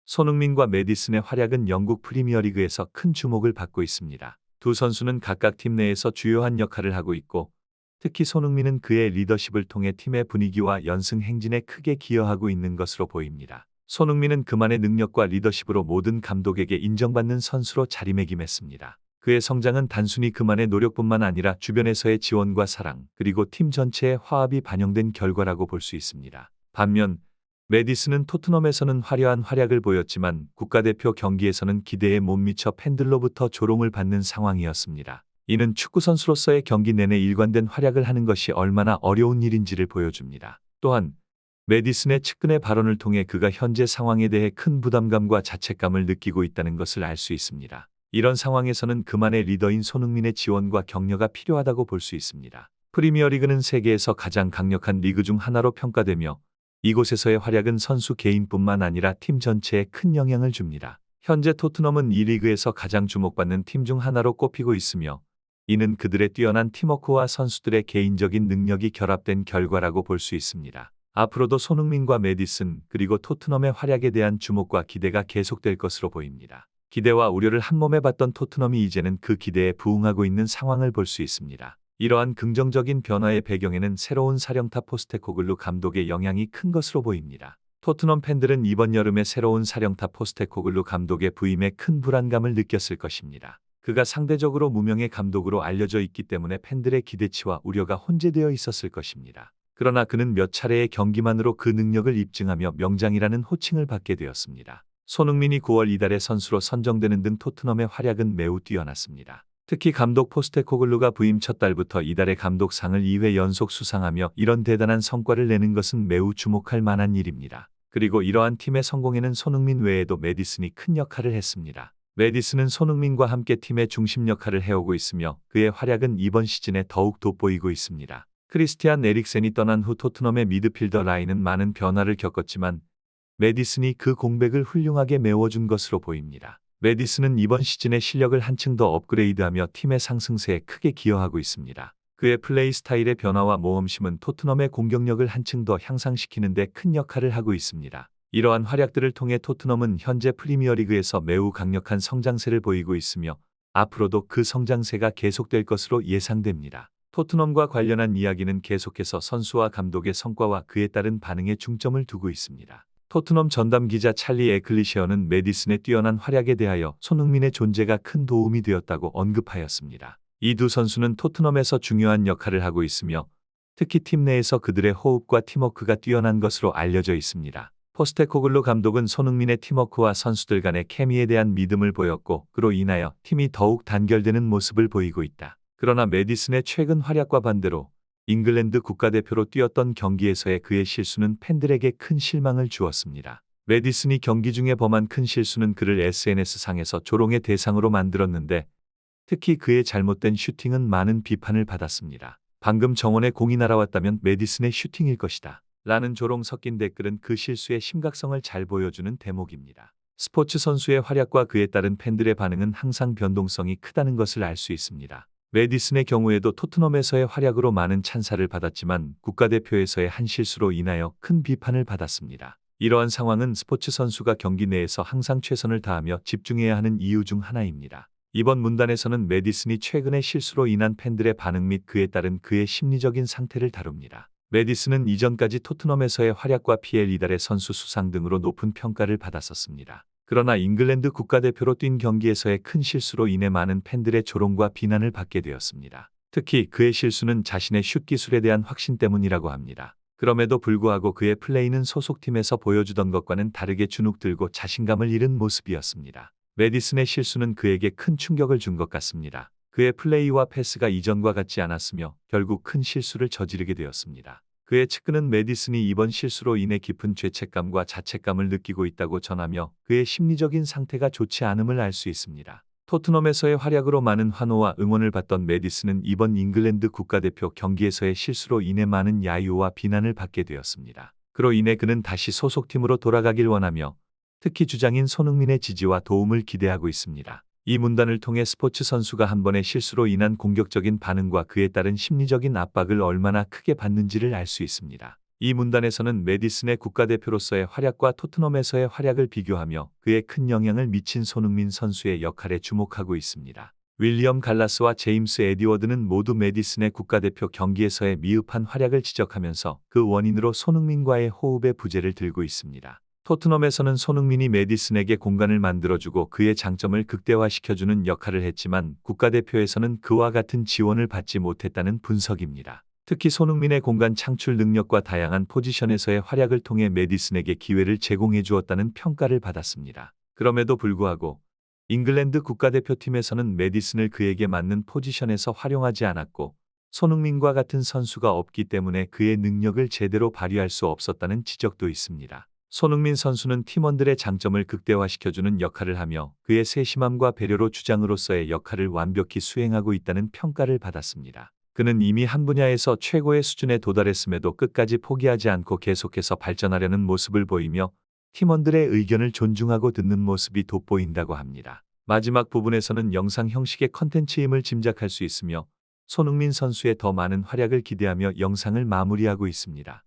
손흥민과 매디슨의 활약은 영국 프리미어리그에서 큰 주목을 받고 있습니다. 두 선수는 각각 팀 내에서 주요한 역할을 하고 있고, 특히 손흥민은 그의 리더십을 통해 팀의 분위기와 연승 행진에 크게 기여하고 있는 것으로 보입니다. 손흥민은 그만의 능력과 리더십으로 모든 감독에게 인정받는 선수로 자리매김했습니다. 그의 성장은 단순히 그만의 노력뿐만 아니라 주변에서의 지원과 사랑, 그리고 팀 전체의 화합이 반영된 결과라고 볼 수 있습니다. 반면 매디슨은 토트넘에서는 화려한 활약을 보였지만 국가대표 경기에서는 기대에 못 미쳐 팬들로부터 조롱을 받는 상황이었습니다. 이는 축구 선수로서의 경기 내내 일관된 활약을 하는 것이 얼마나 어려운 일인지를 보여줍니다. 또한 매디슨의 측근의 발언을 통해 그가 현재 상황에 대해 큰 부담감과 자책감을 느끼고 있다는 것을 알 수 있습니다. 이런 상황에서는 그만의 리더인 손흥민의 지원과 격려가 필요하다고 볼 수 있습니다. 프리미어리그는 세계에서 가장 강력한 리그 중 하나로 평가되며 이곳에서의 활약은 선수 개인뿐만 아니라 팀 전체에 큰 영향을 줍니다. 현재 토트넘은 이 리그에서 가장 주목받는 팀 중 하나로 꼽히고 있으며 이는 그들의 뛰어난 팀워크와 선수들의 개인적인 능력이 결합된 결과라고 볼 수 있습니다. 앞으로도 손흥민과 매디슨 그리고 토트넘의 활약에 대한 주목과 기대가 계속될 것으로 보입니다. 기대와 우려를 한몸에 봤던 토트넘이 이제는 그 기대에 부응하고 있는 상황을 볼 수 있습니다. 이러한 긍정적인 변화의 배경에는 새로운 사령탑 포스테코글루 감독의 영향이 큰 것으로 보입니다. 토트넘 팬들은 이번 여름에 새로운 사령탑 포스테코글루 감독의 부임에 큰 불안감을 느꼈을 것입니다. 그가 상대적으로 무명의 감독으로 알려져 있기 때문에 팬들의 기대치와 우려가 혼재되어 있었을 것입니다. 그러나 그는 몇 차례의 경기만으로 그 능력을 입증하며 명장이라는 호칭을 받게 되었습니다. 손흥민이 9월 이달에 선수로 선정되는 등 토트넘의 활약은 매우 뛰어났습니다. 특히 감독 포스테코글루가 부임 첫 달부터 이달의 감독상을 2회 연속 수상하며 이런 대단한 성과를 내는 것은 매우 주목할 만한 일입니다. 그리고 이러한 팀의 성공에는 손흥민 외에도 매디슨이 큰 역할을 했습니다. 매디슨은 손흥민과 함께 팀의 중심 역할을 해오고 있으며 그의 활약은 이번 시즌에 더욱 돋보이고 있습니다. 크리스티안 에릭센이 떠난 후 토트넘의 미드필더 라인은 많은 변화를 겪었지만 매디슨이 그 공백을 훌륭하게 메워준 것으로 보입니다. 매디슨은 이번 시즌의 실력을 한층 더 업그레이드하며 팀의 상승세에 크게 기여하고 있습니다. 그의 플레이 스타일의 변화와 모험심은 토트넘의 공격력을 한층 더 향상시키는 데 큰 역할을 하고 있습니다. 이러한 활약들을 통해 토트넘은 현재 프리미어리그에서 매우 강력한 성장세를 보이고 있으며 앞으로도 그 성장세가 계속될 것으로 예상됩니다. 토트넘과 관련한 이야기는 계속해서 선수와 감독의 성과와 그에 따른 반응에 중점을 두고 있습니다. 토트넘 전담 기자 찰리 에클리시어는 매디슨의 뛰어난 활약에 대하여 손흥민의 존재가 큰 도움이 되었다고 언급하였습니다. 이 두 선수는 토트넘에서 중요한 역할을 하고 있으며 특히 팀 내에서 그들의 호흡과 팀워크가 뛰어난 것으로 알려져 있습니다. 포스테코글루 감독은 손흥민의 팀워크와 선수들 간의 케미에 대한 믿음을 보였고 그로 인하여 팀이 더욱 단결되는 모습을 보이고 있다. 그러나 매디슨의 최근 활약과 반대로 잉글랜드 국가대표로 뛰었던 경기에서의 그의 실수는 팬들에게 큰 실망을 주었습니다. 매디슨이 경기 중에 범한 큰 실수는 그를 SNS상에서 조롱의 대상으로 만들었는데 특히 그의 잘못된 슈팅은 많은 비판을 받았습니다. 방금 정원에 공이 날아왔다면 매디슨의 슈팅일 것이다. 라는 조롱 섞인 댓글은 그 실수의 심각성을 잘 보여주는 대목입니다. 스포츠 선수의 활약과 그에 따른 팬들의 반응은 항상 변동성이 크다는 것을 알 수 있습니다. 매디슨의 경우에도 토트넘에서의 활약으로 많은 찬사를 받았지만 국가대표에서의 한 실수로 인하여 큰 비판을 받았습니다. 이러한 상황은 스포츠 선수가 경기 내에서 항상 최선을 다하며 집중해야 하는 이유 중 하나입니다. 이번 문단에서는 매디슨이 최근의 실수로 인한 팬들의 반응 및 그에 따른 그의 심리적인 상태를 다룹니다. 매디슨은 이전까지 토트넘에서의 활약과 PL 이달의 선수 수상 등으로 높은 평가를 받았었습니다. 그러나 잉글랜드 국가대표로 뛴 경기에서의 큰 실수로 인해 많은 팬들의 조롱과 비난을 받게 되었습니다. 특히 그의 실수는 자신의 슛 기술에 대한 확신 때문이라고 합니다. 그럼에도 불구하고 그의 플레이는 소속팀에서 보여주던 것과는 다르게 주눅들고 자신감을 잃은 모습이었습니다. 매디슨의 실수는 그에게 큰 충격을 준 것 같습니다. 그의 플레이와 패스가 이전과 같지 않았으며 결국 큰 실수를 저지르게 되었습니다. 그의 측근은 매디슨이 이번 실수로 인해 깊은 죄책감과 자책감을 느끼고 있다고 전하며 그의 심리적인 상태가 좋지 않음을 알 수 있습니다. 토트넘에서의 활약으로 많은 환호와 응원을 받던 매디슨은 이번 잉글랜드 국가대표 경기에서의 실수로 인해 많은 야유와 비난을 받게 되었습니다. 그로 인해 그는 다시 소속팀으로 돌아가길 원하며 특히 주장인 손흥민의 지지와 도움을 기대하고 있습니다. 이 문단을 통해 스포츠 선수가 한 번의 실수로 인한 공격적인 반응과 그에 따른 심리적인 압박을 얼마나 크게 받는지를 알 수 있습니다. 이 문단에서는 메디슨의 국가대표로서의 활약과 토트넘에서의 활약을 비교하며 그에 큰 영향을 미친 손흥민 선수의 역할에 주목하고 있습니다. 윌리엄 갈라스와 제임스 에디워드는 모두 메디슨의 국가대표 경기에서의 미흡한 활약을 지적하면서 그 원인으로 손흥민과의 호흡의 부재를 들고 있습니다. 토트넘에서는 손흥민이 메디슨에게 공간을 만들어주고 그의 장점을 극대화시켜주는 역할을 했지만 국가대표에서는 그와 같은 지원을 받지 못했다는 분석입니다. 특히 손흥민의 공간 창출 능력과 다양한 포지션에서의 활약을 통해 메디슨에게 기회를 제공해 주었다는 평가를 받았습니다. 그럼에도 불구하고 잉글랜드 국가대표팀에서는 메디슨을 그에게 맞는 포지션에서 활용하지 않았고 손흥민과 같은 선수가 없기 때문에 그의 능력을 제대로 발휘할 수 없었다는 지적도 있습니다. 손흥민 선수는 팀원들의 장점을 극대화시켜주는 역할을 하며 그의 세심함과 배려로 주장으로서의 역할을 완벽히 수행하고 있다는 평가를 받았습니다. 그는 이미 한 분야에서 최고의 수준에 도달했음에도 끝까지 포기하지 않고 계속해서 발전하려는 모습을 보이며 팀원들의 의견을 존중하고 듣는 모습이 돋보인다고 합니다. 마지막 부분에서는 영상 형식의 컨텐츠임을 짐작할 수 있으며 손흥민 선수의 더 많은 활약을 기대하며 영상을 마무리하고 있습니다.